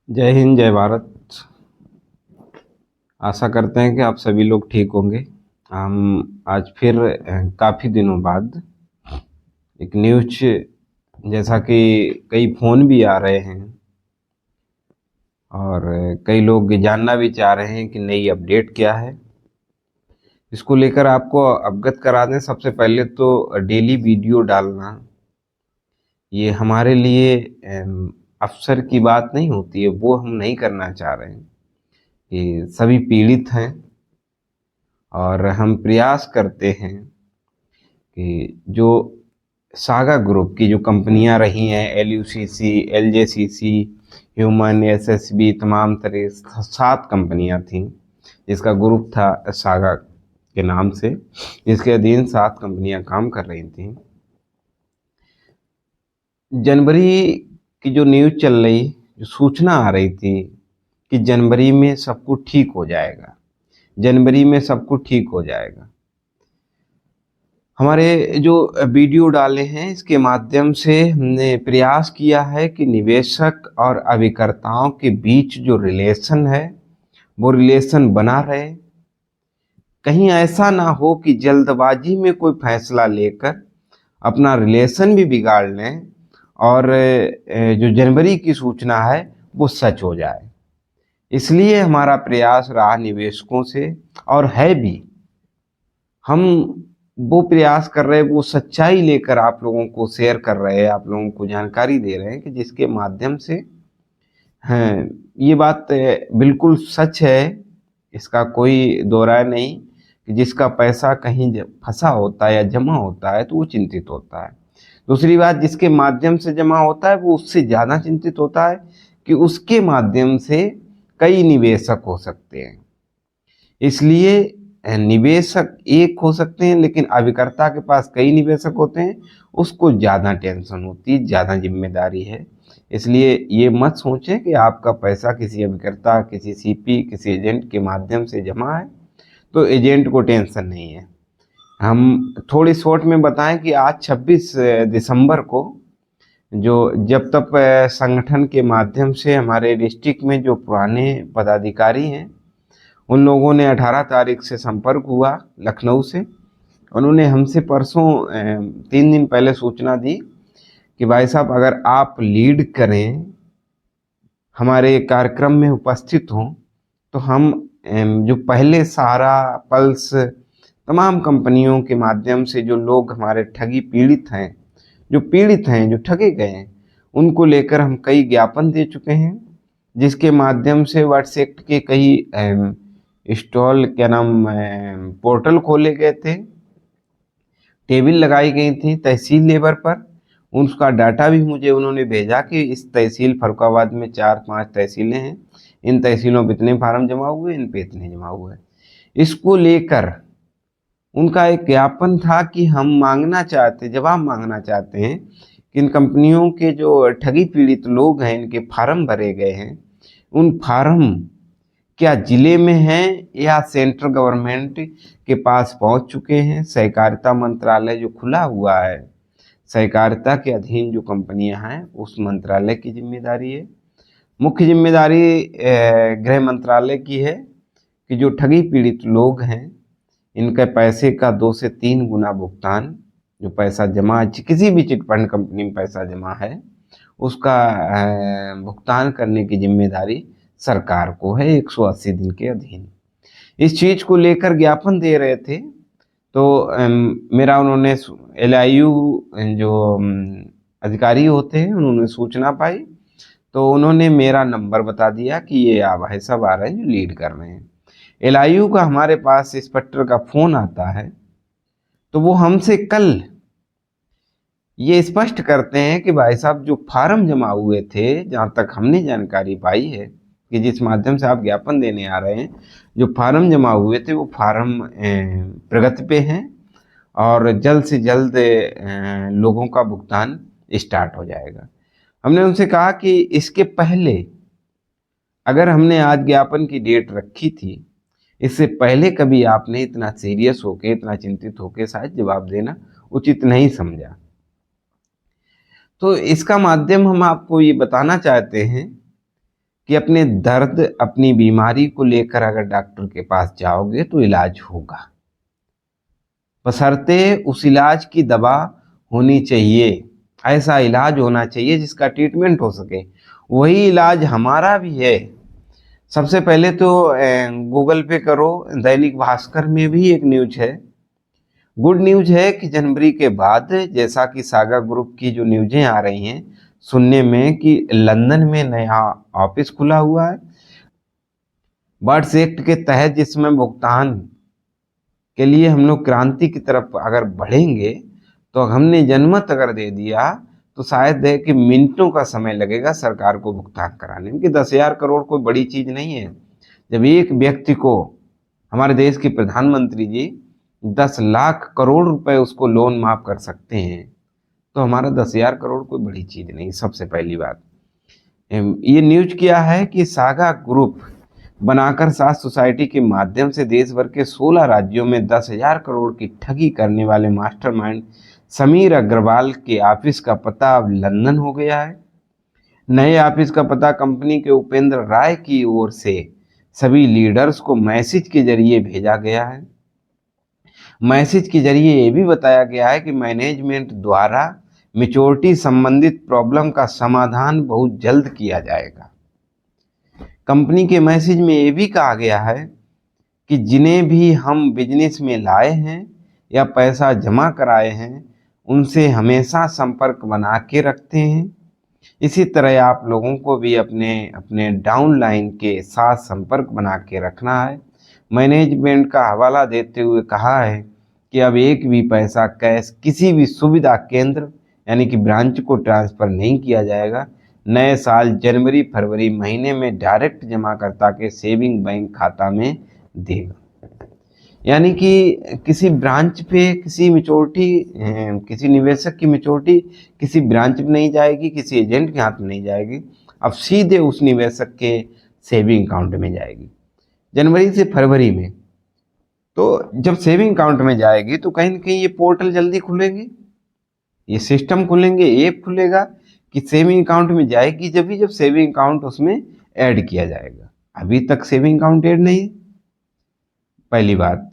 जय हिंद, जय भारत। आशा करते हैं कि आप सभी लोग ठीक होंगे। हम आज फिर काफ़ी दिनों बाद एक न्यूज़, जैसा कि कई फ़ोन भी आ रहे हैं और कई लोग जानना भी चाह रहे हैं कि नई अपडेट क्या है, इसको लेकर आपको अवगत करा दें। सबसे पहले तो डेली वीडियो डालना ये हमारे लिए अवसर की बात नहीं होती है, वो हम नहीं करना चाह रहे हैं। कि सभी पीड़ित हैं और हम प्रयास करते हैं कि जो सागा ग्रुप की जो कंपनियां रही हैं, LUCC, LJCC, ह्यूमन, SSB, तमाम तरह 7 कंपनियां थीं जिसका ग्रुप था सागा के नाम से, जिसके अधीन 7 कंपनियां काम कर रही थीं। जनवरी की जो न्यूज़ चल रही, जो सूचना आ रही थी कि जनवरी में सब कुछ ठीक हो जाएगा, जनवरी में सब कुछ ठीक हो जाएगा। हमारे जो वीडियो डाले हैं इसके माध्यम से हमने प्रयास किया है कि निवेशक और अभिकर्ताओं के बीच जो रिलेशन है वो रिलेशन बना रहे। कहीं ऐसा ना हो कि जल्दबाजी में कोई फैसला लेकर अपना रिलेशन भी बिगाड़ लें और जो जनवरी की सूचना है वो सच हो जाए। इसलिए हमारा प्रयास रहा निवेशकों से, और है भी। हम वो प्रयास कर रहे हैं, वो सच्चाई लेकर आप लोगों को शेयर कर रहे हैं, आप लोगों को जानकारी दे रहे हैं कि जिसके माध्यम से हैं ये बात बिल्कुल सच है, इसका कोई दो राय नहीं कि जिसका पैसा कहीं फंसा होता है या जमा होता है तो वो चिंतित होता है। दूसरी बात, जिसके माध्यम से जमा होता है वो उससे ज़्यादा चिंतित होता है कि उसके माध्यम से कई निवेशक हो सकते हैं। इसलिए निवेशक एक हो सकते हैं, लेकिन अभिकर्ता के पास कई निवेशक होते हैं, उसको ज़्यादा टेंशन होती है, ज़्यादा जिम्मेदारी है। इसलिए ये मत सोचें कि आपका पैसा किसी अभिकर्ता, किसी CP, किसी एजेंट के माध्यम से जमा है तो एजेंट को टेंशन नहीं है। हम थोड़ी शॉर्ट में बताएं कि आज 26 दिसंबर को जो जब तक संगठन के माध्यम से हमारे डिस्ट्रिक्ट में जो पुराने पदाधिकारी हैं उन लोगों ने 18 तारीख से संपर्क हुआ लखनऊ से। उन्होंने हमसे परसों 3 दिन पहले सूचना दी कि भाई साहब, अगर आप लीड करें, हमारे कार्यक्रम में उपस्थित हों, तो हम जो पहले सहारा, पल्स, तमाम कंपनियों के माध्यम से जो लोग हमारे ठगी पीड़ित हैं, जो ठगे गए हैं, उनको लेकर हम कई ज्ञापन दे चुके हैं, जिसके माध्यम से वर्ड्स एक्ट के कई स्टॉल, क्या नाम, पोर्टल खोले गए थे, टेबल लगाई गई थी तहसील लेवल पर। उसका डाटा भी मुझे उन्होंने भेजा कि इस तहसील फरुखाबाद में 4-5 तहसीलें हैं, इन तहसीलों पे इतने फार्म जमा हुए, इन पे इतने जमा हुए। इसको लेकर उनका एक ज्ञापन था कि हम जवाब मांगना चाहते हैं कि इन कंपनियों के जो ठगी पीड़ित लोग हैं, इनके फार्म भरे गए हैं, उन फार्म क्या जिले में हैं या सेंट्रल गवर्नमेंट के पास पहुंच चुके हैं। सहकारिता मंत्रालय जो खुला हुआ है, सहकारिता के अधीन जो कंपनियां हैं, उस मंत्रालय की जिम्मेदारी है। मुख्य जिम्मेदारी गृह मंत्रालय की है कि जो ठगी पीड़ित लोग हैं इनके पैसे का 2 से 3 गुना भुगतान, जो पैसा जमा किसी भी चिट फंड कंपनी में पैसा जमा है उसका भुगतान करने की जिम्मेदारी सरकार को है 180 दिन के अधीन। इस चीज को लेकर ज्ञापन दे रहे थे तो मेरा उन्होंने LIU जो अधिकारी होते हैं उन्होंने सूचना पाई, तो उन्होंने मेरा नंबर बता दिया कि ये भाई साहब आ रहे हैं जो लीड कर रहे हैं। LIU का हमारे पास इंस्पेक्टर का फोन आता है तो वो हमसे कल ये स्पष्ट करते हैं कि भाई साहब, जो फार्म जमा हुए थे, जहाँ तक हमने जानकारी पाई है कि जिस माध्यम से आप ज्ञापन देने आ रहे हैं, जो फार्म जमा हुए थे वो फार्म प्रगति पे हैं और जल्द से जल्द लोगों का भुगतान स्टार्ट हो जाएगा। हमने उनसे कहा कि इसके पहले अगर हमने आज ज्ञापन की डेट रखी थी, इससे पहले कभी आपने इतना सीरियस होके, इतना चिंतित होके शायद जवाब देना उचित नहीं समझा। तो इसका माध्यम हम आपको ये बताना चाहते हैं कि अपने दर्द, अपनी बीमारी को लेकर अगर डॉक्टर के पास जाओगे तो इलाज होगा, बशर्ते उस इलाज की दवा होनी चाहिए, ऐसा इलाज होना चाहिए जिसका ट्रीटमेंट हो सके। वही इलाज हमारा भी है। सबसे पहले तो गूगल पे करो, दैनिक भास्कर में भी एक न्यूज है, गुड न्यूज है कि जनवरी के बाद, जैसा कि सागा ग्रुप की जो न्यूजें आ रही हैं सुनने में, कि लंदन में नया ऑफिस खुला हुआ है बर्ड्स एक्ट के तहत, जिसमें भुगतान के लिए हम लोग क्रांति की तरफ अगर बढ़ेंगे, तो हमने जनमत अगर दे दिया तो शायद है कि मिनटों का समय लगेगा सरकार को भुगतान कराने में, कि 10,000 करोड़ कोई बड़ी चीज नहीं है। जब एक व्यक्ति को, हमारे देश के प्रधानमंत्री जी 10 लाख करोड़ रुपए उसको लोन माफ कर सकते हैं, तो हमारा 10,000 करोड़ कोई बड़ी चीज नहीं। सबसे पहली बात ये न्यूज क्या है कि सागा ग्रुप बनाकर सात सोसाइटी के माध्यम से देश भर के 16 राज्यों में 10,000 करोड़ की ठगी करने वाले मास्टरमाइंड समीर अग्रवाल के ऑफिस का पता अब लंदन हो गया है। नए ऑफिस का पता कंपनी के उपेंद्र राय की ओर से सभी लीडर्स को मैसेज के जरिए भेजा गया है। मैसेज के जरिए ये भी बताया गया है कि मैनेजमेंट द्वारा मैच्योरिटी संबंधित प्रॉब्लम का समाधान बहुत जल्द किया जाएगा। कंपनी के मैसेज में ये भी कहा गया है कि जिन्हें भी हम बिजनेस में लाए हैं या पैसा जमा कराए हैं, उनसे हमेशा संपर्क बना के रखते हैं। इसी तरह आप लोगों को भी अपने अपने डाउनलाइन के साथ संपर्क बना के रखना है। मैनेजमेंट का हवाला देते हुए कहा है कि अब एक भी पैसा कैश किसी भी सुविधा केंद्र यानी कि ब्रांच को ट्रांसफ़र नहीं किया जाएगा। नए साल जनवरी फरवरी महीने में डायरेक्ट जमाकर्ता के सेविंग बैंक खाता में देगा। यानी कि किसी ब्रांच पे किसी किसी निवेशक की मैच्योरिटी किसी ब्रांच में नहीं जाएगी, किसी एजेंट के हाथ में नहीं जाएगी, अब सीधे उस निवेशक के सेविंग अकाउंट में जाएगी जनवरी से फरवरी में। तो जब सेविंग अकाउंट में जाएगी तो कहीं ना कहीं ये पोर्टल जल्दी खुलेंगे, ये सिस्टम खुलेंगे, ऐप खुलेगा कि सेविंग अकाउंट में जाएगी जब सेविंग अकाउंट उसमें ऐड किया जाएगा। अभी तक सेविंग अकाउंट ऐड नहीं है, पहली बात।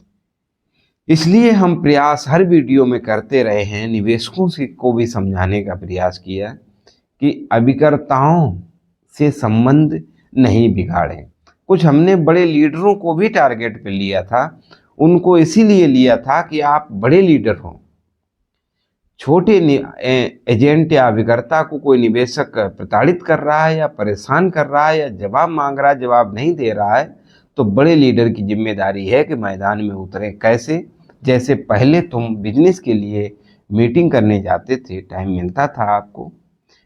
इसलिए हम प्रयास हर वीडियो में करते रहे हैं, निवेशकों से को भी समझाने का प्रयास किया कि अभिकर्ताओं से संबंध नहीं बिगाड़ें। कुछ हमने बड़े लीडरों को भी टारगेट पे लिया था, उनको इसीलिए लिया था कि आप बड़े लीडर हों। छोटे एजेंट या अभिकर्ता को कोई निवेशक प्रताड़ित कर रहा है या परेशान कर रहा है या जवाब मांग रहा है, जवाब नहीं दे रहा है, तो बड़े लीडर की जिम्मेदारी है कि मैदान में उतरे। कैसे? जैसे पहले तुम बिजनेस के लिए मीटिंग करने जाते थे, टाइम मिलता था आपको,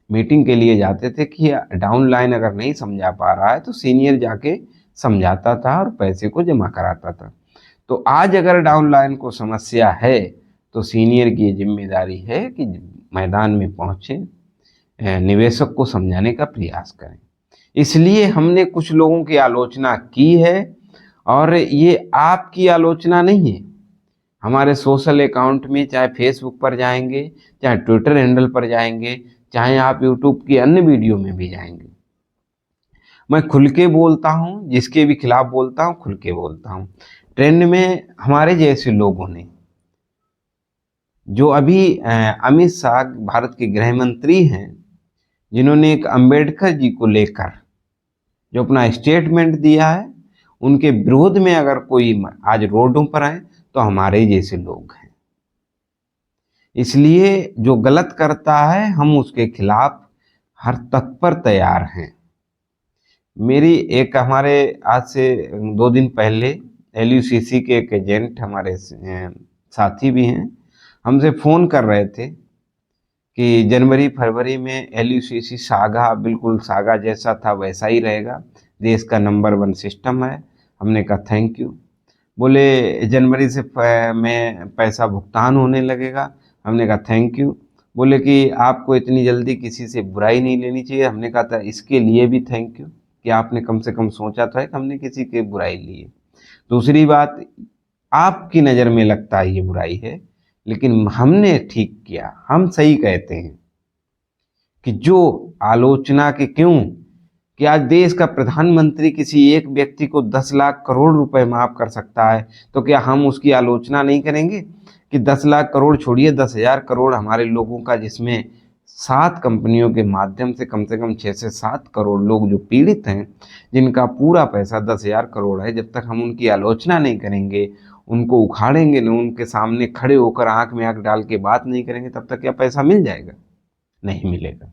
मीटिंग के लिए जाते थे कि डाउनलाइन अगर नहीं समझा पा रहा है तो सीनियर जाके समझाता था और पैसे को जमा कराता था। तो आज अगर डाउनलाइन को समस्या है तो सीनियर की जिम्मेदारी है कि मैदान में पहुँचे, निवेशक को समझाने का प्रयास करें। इसलिए हमने कुछ लोगों की आलोचना की है, और ये आपकी आलोचना नहीं है। हमारे सोशल अकाउंट में, चाहे फेसबुक पर जाएंगे, चाहे ट्विटर हैंडल पर जाएंगे, चाहे आप यूट्यूब की अन्य वीडियो में भी जाएंगे, मैं खुल के बोलता हूँ, जिसके भी खिलाफ बोलता हूँ खुल के बोलता हूँ। ट्रेंड में हमारे जैसे लोगों ने, जो अभी अमित शाह भारत के गृह मंत्री हैं, जिन्होंने एक अंबेडकर जी को लेकर जो अपना स्टेटमेंट दिया है, उनके विरोध में अगर कोई आज रोडों पर आए तो हमारे जैसे लोग हैं। इसलिए जो गलत करता है हम उसके खिलाफ हर तत्पर तैयार हैं। मेरी एक, हमारे आज से 2 दिन पहले LUCC के एक एजेंट, हमारे साथी भी हैं, हमसे फ़ोन कर रहे थे कि जनवरी फरवरी में LUCC सागा बिल्कुल सागा जैसा था वैसा ही रहेगा, देश का नंबर 1 सिस्टम है। हमने कहा थैंक यू। बोले जनवरी से में पैसा भुगतान होने लगेगा। हमने कहा थैंक यू। बोले कि आपको इतनी जल्दी किसी से बुराई नहीं लेनी चाहिए। हमने कहा था इसके लिए भी थैंक यू कि आपने कम से कम सोचा था कि हमने किसी की बुराई ली है। दूसरी बात, आपकी नज़र में लगता है ये बुराई है, लेकिन हमने ठीक किया। हम सही कहते हैं कि जो आलोचना के क्यों, कि आज देश का प्रधानमंत्री किसी एक व्यक्ति को 10 लाख करोड़ रुपए माफ कर सकता है, तो क्या हम उसकी आलोचना नहीं करेंगे कि 10 लाख करोड़ छोड़िए, 10,000 करोड़ हमारे लोगों का, जिसमें 7 कंपनियों के माध्यम से कम 6 से 7 करोड़ लोग जो पीड़ित हैं, जिनका पूरा पैसा 10,000 करोड़ है, जब तक हम उनकी आलोचना नहीं करेंगे, उनको उखाड़ेंगे न, उनके सामने खड़े होकर आंख में आंख डाल के बात नहीं करेंगे, तब तक क्या पैसा मिल जाएगा? नहीं मिलेगा।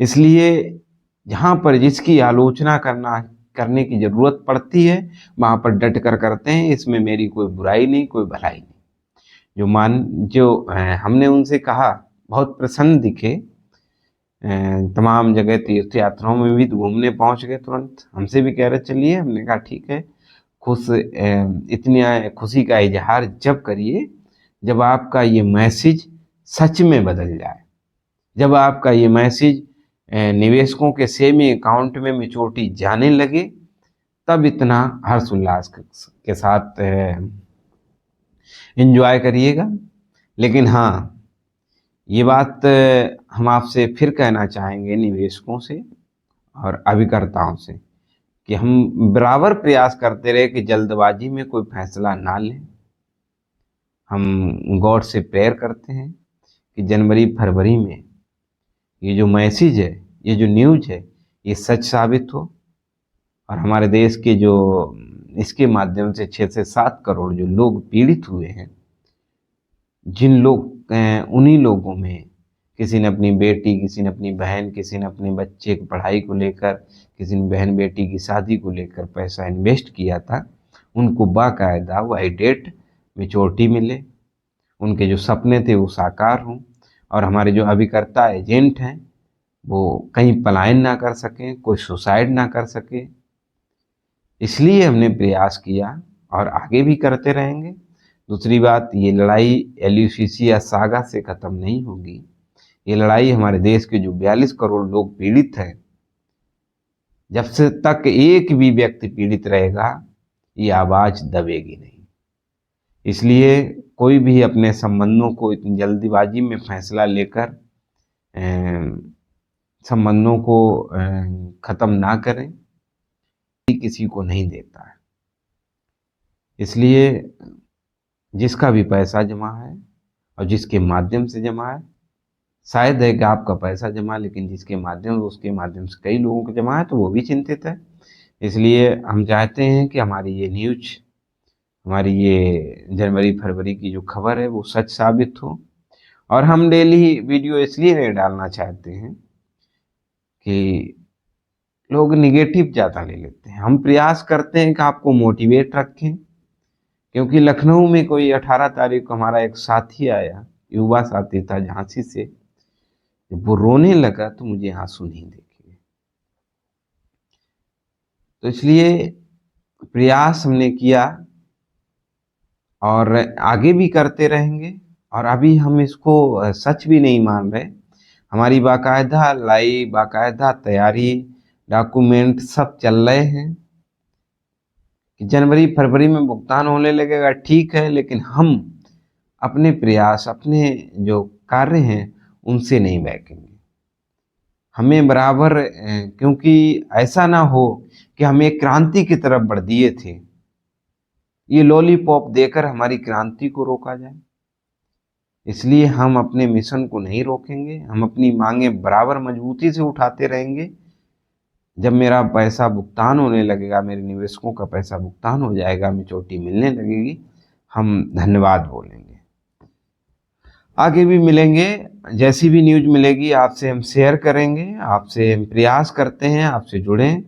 इसलिए जहाँ पर जिसकी आलोचना करने की जरूरत पड़ती है, वहां पर डट कर करते हैं। इसमें मेरी कोई बुराई नहीं, कोई भलाई नहीं। जो हमने उनसे कहा, बहुत प्रसन्न दिखे, तमाम जगह तीर्थ यात्राओं में भी घूमने पहुंच गए तुरंत, हमसे भी कह रहे चलिए। हमने कहा ठीक है, इतनी खुशी का इजहार जब करिए जब आपका ये मैसेज सच में बदल जाए, जब आपका ये मैसेज निवेशकों के सेविंग अकाउंट में मैच्योरिटी जाने लगे, तब इतना हर्ष उल्लास के साथ एंजॉय करिएगा। लेकिन हाँ, ये बात हम आपसे फिर कहना चाहेंगे, निवेशकों से और अभिकर्ताओं से, कि हम बराबर प्रयास करते रहे कि जल्दबाजी में कोई फैसला ना लें। हम गॉड से प्रेयर करते हैं कि जनवरी फरवरी में ये जो मैसेज है, ये जो न्यूज है, ये सच साबित हो, और हमारे देश के जो इसके माध्यम से 6 से 7 करोड़ जो लोग पीड़ित हुए हैं, जिन लोग उन्हीं लोगों में किसी ने अपनी बेटी, किसी ने अपनी बहन, किसी ने अपने बच्चे की पढ़ाई को लेकर, किसी ने बहन बेटी की शादी को लेकर पैसा इन्वेस्ट किया था, उनको बाकायदा वाई डेट मैच्योरिटी मिले, उनके जो सपने थे वो साकार हों, और हमारे जो अभिकर्ता एजेंट हैं वो कहीं पलायन ना कर सकें, कोई सुसाइड ना कर सके। इसलिए हमने प्रयास किया और आगे भी करते रहेंगे। दूसरी बात, ये लड़ाई एलयूसीसी या सागा से ख़त्म नहीं होगी। ये लड़ाई हमारे देश के जो 42 करोड़ लोग पीड़ित हैं, जब से तक एक भी व्यक्ति पीड़ित रहेगा, ये आवाज़ दबेगी नहीं। इसलिए कोई भी अपने संबंधों को इतनी जल्दीबाजी में फैसला लेकर संबंधों को ख़त्म ना करें, किसी को नहीं देता है। इसलिए जिसका भी पैसा जमा है और जिसके माध्यम से जमा है, शायद है कि आपका पैसा जमा, लेकिन जिसके माध्यम से, उसके माध्यम से कई लोगों को जमा है, तो वो भी चिंतित है। इसलिए हम चाहते हैं कि हमारी ये न्यूज, हमारी ये जनवरी फरवरी की जो खबर है वो सच साबित हो। और हम डेली वीडियो इसलिए नहीं डालना चाहते हैं कि लोग निगेटिव ज़्यादा ले लेते हैं। हम प्रयास करते हैं कि आपको मोटिवेट रखें, क्योंकि लखनऊ में कोई 18 तारीख को हमारा एक साथी आया, युवा साथी था झांसी से, जब वो रोने लगा तो मुझे आंसू नहीं देखे। तो इसलिए प्रयास हमने किया और आगे भी करते रहेंगे। और अभी हम इसको सच भी नहीं मान रहे, हमारी बाकायदा तैयारी, डॉक्यूमेंट सब चल रहे हैं कि जनवरी फरवरी में भुगतान होने लगेगा, ठीक है, लेकिन हम अपने प्रयास, अपने जो कार्य हैं उनसे नहीं बैकेंगे। हमें बराबर, क्योंकि ऐसा ना हो कि हम एक क्रांति की तरफ बढ़ दिए थे, ये लॉलीपॉप देकर हमारी क्रांति को रोका जाए। इसलिए हम अपने मिशन को नहीं रोकेंगे, हम अपनी मांगे बराबर मजबूती से उठाते रहेंगे। जब मेरा पैसा भुगतान होने लगेगा, मेरे निवेशकों का पैसा भुगतान हो जाएगा, मैच्योरिटी मिलने लगेगी, हम धन्यवाद बोलेंगे। आगे भी मिलेंगे, जैसी भी न्यूज मिलेगी आपसे हम शेयर करेंगे। आपसे हम प्रयास करते हैं आपसे जुड़ें।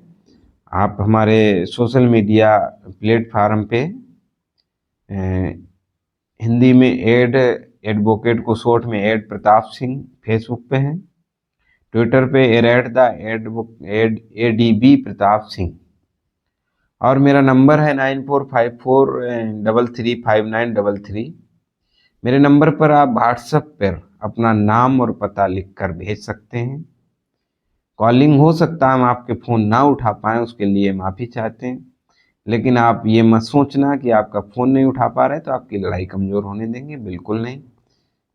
आप हमारे सोशल मीडिया प्लेटफार्म पे हिंदी में एडवोकेट को शॉर्ट में एड प्रताप सिंह फेसबुक पे हैं, ट्विटर पे @ADB प्रताप सिंह, और मेरा नंबर है 9454335933। मेरे नंबर पर आप व्हाट्सएप पर अपना नाम और पता लिखकर भेज सकते हैं। कॉलिंग हो सकता है हम आपके फ़ोन ना उठा पाएँ, उसके लिए माफ़ी चाहते हैं, लेकिन आप ये मत सोचना कि आपका फ़ोन नहीं उठा पा रहे तो आपकी लड़ाई कमज़ोर होने देंगे, बिल्कुल नहीं।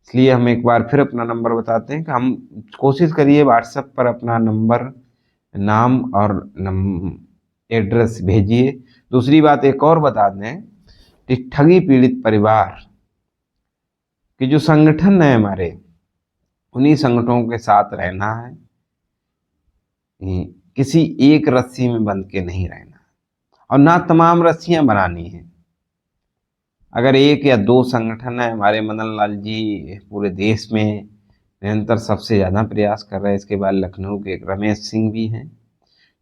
इसलिए हम एक बार फिर अपना नंबर बताते हैं कि हम कोशिश करिए व्हाट्सएप पर अपना नंबर नाम और एड्रेस भेजिए। दूसरी बात एक और बता दें कि ठगी पीड़ित परिवार के जो संगठन है हमारे, उन्हीं संगठनों के साथ रहना है, किसी एक रस्सी में बंध के नहीं रहना और ना तमाम रस्सियां बनानी है। अगर एक या दो संगठन है, हमारे मदन लाल जी पूरे देश में निरंतर सबसे ज़्यादा प्रयास कर रहे हैं। इसके बाद लखनऊ के एक रमेश सिंह भी हैं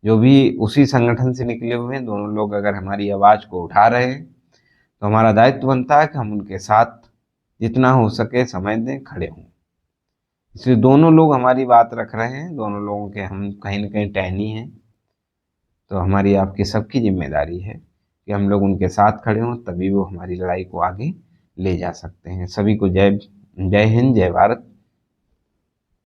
जो भी उसी संगठन से निकले हुए हैं। दोनों लोग अगर हमारी आवाज़ को उठा रहे हैं तो हमारा दायित्व बनता है कि हम उनके साथ जितना हो सके समय दें, खड़े हों। इसलिए दोनों लोग हमारी बात रख रहे हैं, दोनों लोगों के हम कहीं ना कहीं टहनी हैं। तो हमारी आपकी सबकी जिम्मेदारी है कि हम लोग उनके साथ खड़े हों, तभी वो हमारी लड़ाई को आगे ले जा सकते हैं। सभी को जय जय हिंद, जय भारत।